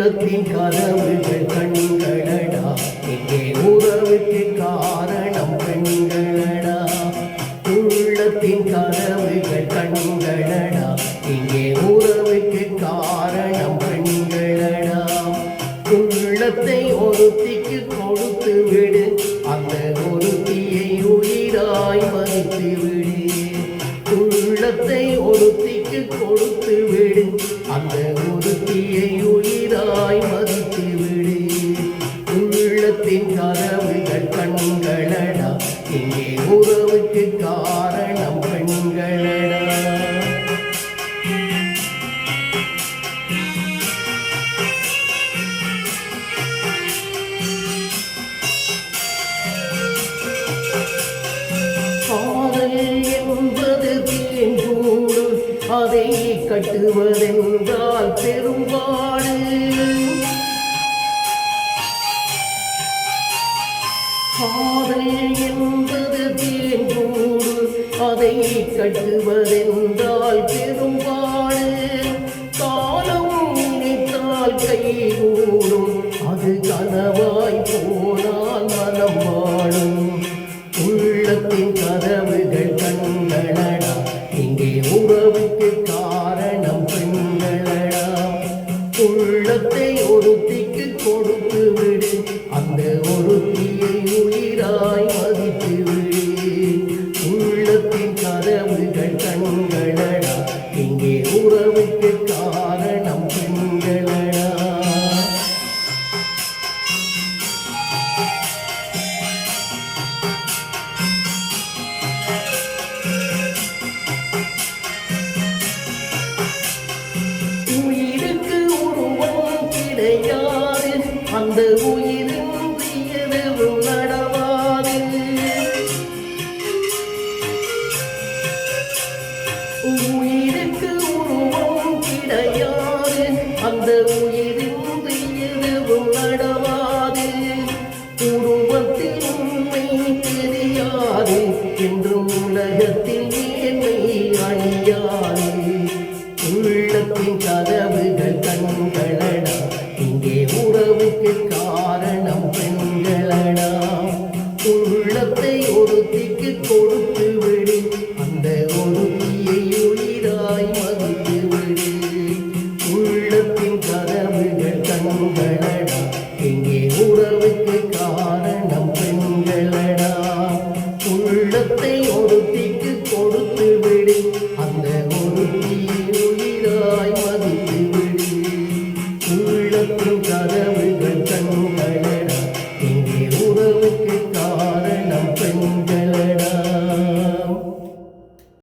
உள்ளத்தின் கதவுகள் கண்களடா, இங்கே உறவுக்கு காரணம் பெண்களடா. உள்ளத்தின் கதவுகள் கண்களடா, இங்கே உறவுக்கு காரணம் பெண்களடா. உள்ளத்தை ஒருத்திக்கு கொடுத்து விடு, அந்த ஒருத்தியை உயிராய் மதித்து விடு. உள்ளத்தை ஒருத்திக்கு கொடுத்து விடு, அந்த ஒருத்தியை உயிராய் மதித்து விடு. உள்ளத்தின் கதவுகள் கண்களடா, இங்கே உறவுக்கு காரணம் பெண்களடா. காதல் என்பது தேன்கூடு, அதை கட்டுவதென்றால் பெரும்பாடு. காதல் என்பது தேன்கூடு, அதை கட்டுவதென்றால் பெரும்பாடு. காலம் நினைத்தால் கைகூடும், அது கனவாய் போனால் மனம் வாழும். உள்ளத்தின் கதவுகள் கண்களடா, இங்கே உறவுக்கு காரணம் பெண்களடா. உள்ளத்தை ஒருத்திக்கு கொடுத்து விடு, அந்த ஒருத்தியை உயிராய் மதித்து விடு. உள்ளத்தின் கதவுகள் கண்களடா, இங்கே உறவுக்கு காரணம் பெண்களடா. உயிருக்கு உருவம் கிடையாது, அந்த உயிரின்றி எதுவும் நடவாது. உயிருக்கு உருவம் கிடையாது, அந்த உயிரின்றி எதுவும் நடவாது. உருவத்தில் உண்மை தெரியாது, என்றும் உலகத்தில் நேர்மை அழியாது. உள்ளத்தின் கதவுகள் கண்களடா, இங்கே உறவுக்கு காரணம் பெண்களடா. உள்ளத்தை ஒருத்திக்கு கொடுத்து விடு, அந்த ஒருத்தியை உயிராய் மதித்து விடு. உள்ளத்தின் கதவுகள் கண்களடா, இங்கே உறவுக்கு காரணம் பெண்களடா. உள்ளத்தை ஒருத்திக்கு கொடுத்து விடு, அந்த ஒருத்தியை உயிராய் மதித்து விடு. உள்ளத்தின் கதவுகள்